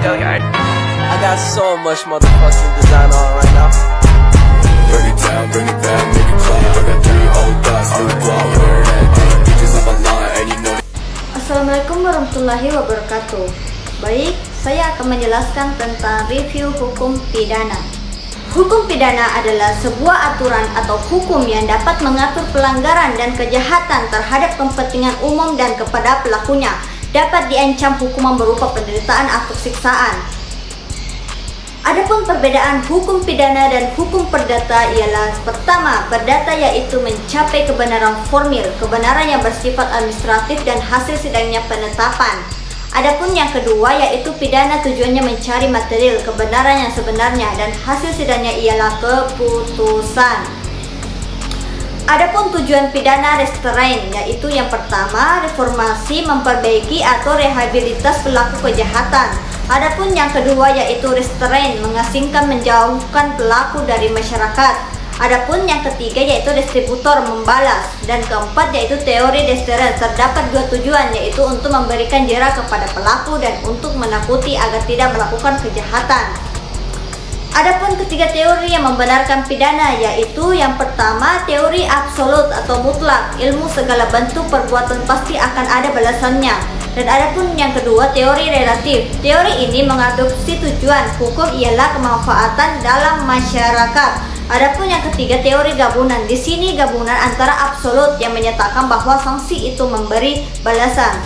Gilliard. I got so much motherfucking design on right now. Bring it down, bring it back, make it clap. I got 3 old thoughts, new block, where that thing. Bitches on my line, and you know. Assalamualaikum warahmatullahi wabarakatuh. Baik, saya akan menjelaskan tentang review hukum pidana. Hukum pidana adalah sebuah aturan atau hukum yang dapat mengatur pelanggaran dan kejahatan terhadap kepentingan umum dan kepada pelakunya dapat diancam hukuman berupa penderitaan atau siksaan. Adapun perbedaan hukum pidana dan hukum perdata ialah pertama, perdata yaitu mencapai kebenaran formil, kebenaran yang bersifat administratif dan hasil sidangnya penetapan. Adapun yang kedua yaitu pidana tujuannya mencari material kebenaran yang sebenarnya dan hasil sidangnya ialah keputusan. Adapun tujuan pidana restrain yaitu yang pertama reformasi, memperbaiki atau rehabilitas pelaku kejahatan. Adapun yang kedua yaitu restrain mengasingkan, menjauhkan pelaku dari masyarakat. Adapun yang ketiga yaitu distributor, membalas, dan keempat yaitu teori deterrence. Terdapat dua tujuan yaitu untuk memberikan jera kepada pelaku dan untuk menakuti agar tidak melakukan kejahatan. Adapun ketiga teori yang membenarkan pidana yaitu yang pertama teori absolut atau mutlak, ilmu segala bentuk perbuatan pasti akan ada balasannya. Dan adapun yang kedua teori relatif. Teori ini mengadopsi tujuan hukum ialah kemanfaatan dalam masyarakat. Adapun yang ketiga teori gabungan. Di sini gabungan antara absolut yang menyatakan bahwa sanksi itu memberi balasan.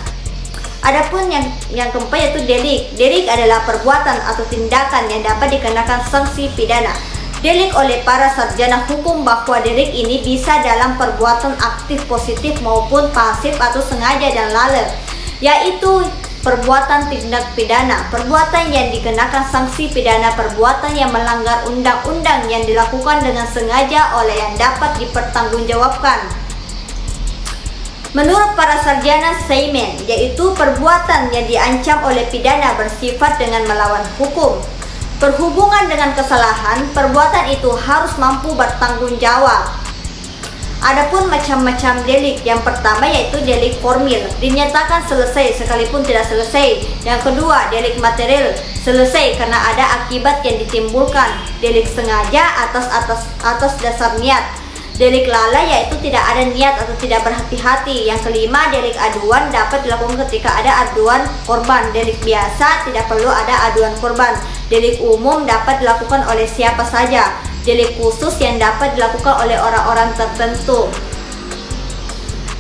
Adapun yang keempat yaitu delik. Delik adalah perbuatan atau tindakan yang dapat dikenakan sanksi pidana. Delik oleh para sarjana hukum bahwa delik ini bisa dalam perbuatan aktif positif maupun pasif atau sengaja dan lalai, yaitu perbuatan tindak pidana, perbuatan yang dikenakan sanksi pidana, perbuatan yang melanggar undang-undang yang dilakukan dengan sengaja oleh yang dapat dipertanggungjawabkan. Menurut para sarjana Simon, yaitu perbuatan yang diancam oleh pidana bersifat dengan melawan hukum. Berhubungan dengan kesalahan, perbuatan itu harus mampu bertanggung jawab. Adapun macam-macam delik, yang pertama yaitu delik formil, dinyatakan selesai sekalipun tidak selesai. Yang kedua, delik material, selesai karena ada akibat yang ditimbulkan. Delik sengaja atas dasar niat. Delik lalai yaitu tidak ada niat atau tidak berhati-hati. Yang kelima, delik aduan dapat dilakukan ketika ada aduan korban. Delik biasa tidak perlu ada aduan korban. Delik umum dapat dilakukan oleh siapa saja. Delik khusus yang dapat dilakukan oleh orang-orang tertentu.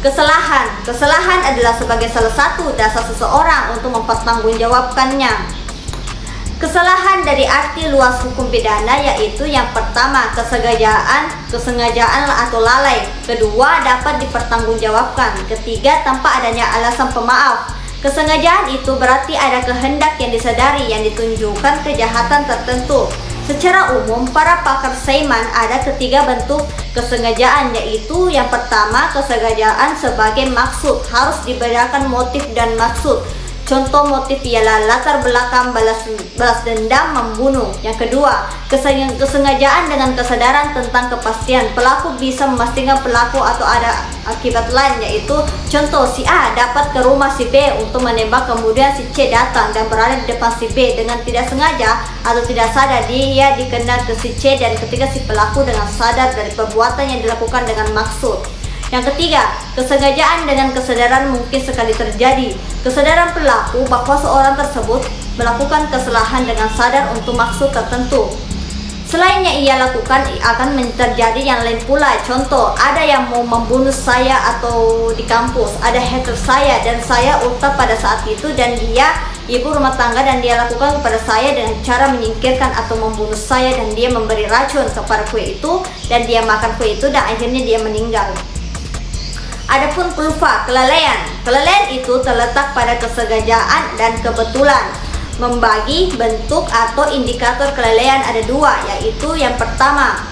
Kesalahan adalah sebagai salah satu dasar seseorang untuk mempertanggungjawabkannya. Kesalahan dari arti luas hukum pidana yaitu yang pertama kesengajaan atau lalai. Kedua, dapat dipertanggungjawabkan. Ketiga, tanpa adanya alasan pemaaf. Kesengajaan itu berarti ada kehendak yang disadari yang ditunjukkan kejahatan tertentu. Secara umum, para pakar Simon ada ketiga bentuk kesengajaan yaitu yang pertama kesengajaan sebagai maksud, harus dibedakan motif dan maksud. Contoh motif ialah latar belakang balas dendam, membunuh. Yang kedua, kesengajaan dengan kesadaran tentang kepastian. Pelaku bisa memastikan pelaku atau ada akibat lain yaitu contoh si A dapat ke rumah si B untuk menembak, kemudian si C datang dan berada di depan si B dengan tidak sengaja atau tidak sadar dia dikenal ke si C, dan ketika si pelaku dengan sadar dari perbuatan yang dilakukan dengan maksud. Yang ketiga, kesengajaan dengan kesadaran mungkin sekali terjadi. Kesadaran pelaku bahwa seorang tersebut melakukan kesalahan dengan sadar untuk maksud tertentu. Selain yang ia lakukan akan terjadi yang lain pula. Contoh, ada yang mau membunuh saya atau di kampus, ada hater saya dan saya ulta pada saat itu, dan dia ibu rumah tangga dan dia lakukan kepada saya dengan cara menyingkirkan atau membunuh saya, dan dia memberi racun kepada kue itu dan dia makan kue itu dan akhirnya dia meninggal. Adapun pulva, kelalaian. Kelalaian itu terletak pada kesengajaan dan kebetulan. Membagi bentuk atau indikator kelalaian ada dua, yaitu yang pertama,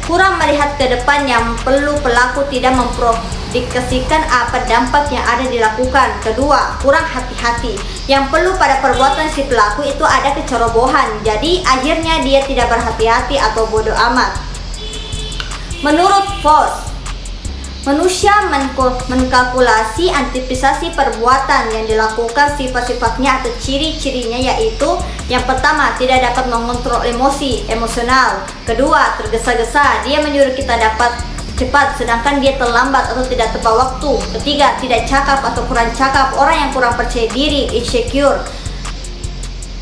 kurang melihat ke depan yang perlu pelaku tidak mempredikasikan apa dampak yang ada dilakukan. Kedua, kurang hati-hati. Yang perlu pada perbuatan si pelaku itu ada kecerobohan, jadi akhirnya dia tidak berhati-hati atau bodoh amat. Menurut Voss, manusia menkalkulasi antisipasi perbuatan yang dilakukan sifat-sifatnya atau ciri-cirinya, yaitu Yang pertama, tidak dapat mengontrol emosional. Kedua, tergesa-gesa, dia menyuruh kita dapat cepat sedangkan dia terlambat atau tidak tepat waktu. Ketiga, tidak cakap atau kurang cakap, orang yang kurang percaya diri, insecure.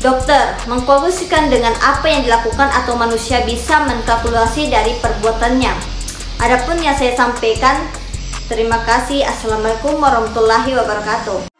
Dokter mengkonklusikan dengan apa yang dilakukan atau manusia bisa mengkalkulasi dari perbuatannya. Adapun yang saya sampaikan, terima kasih. Assalamualaikum warahmatullahi wabarakatuh.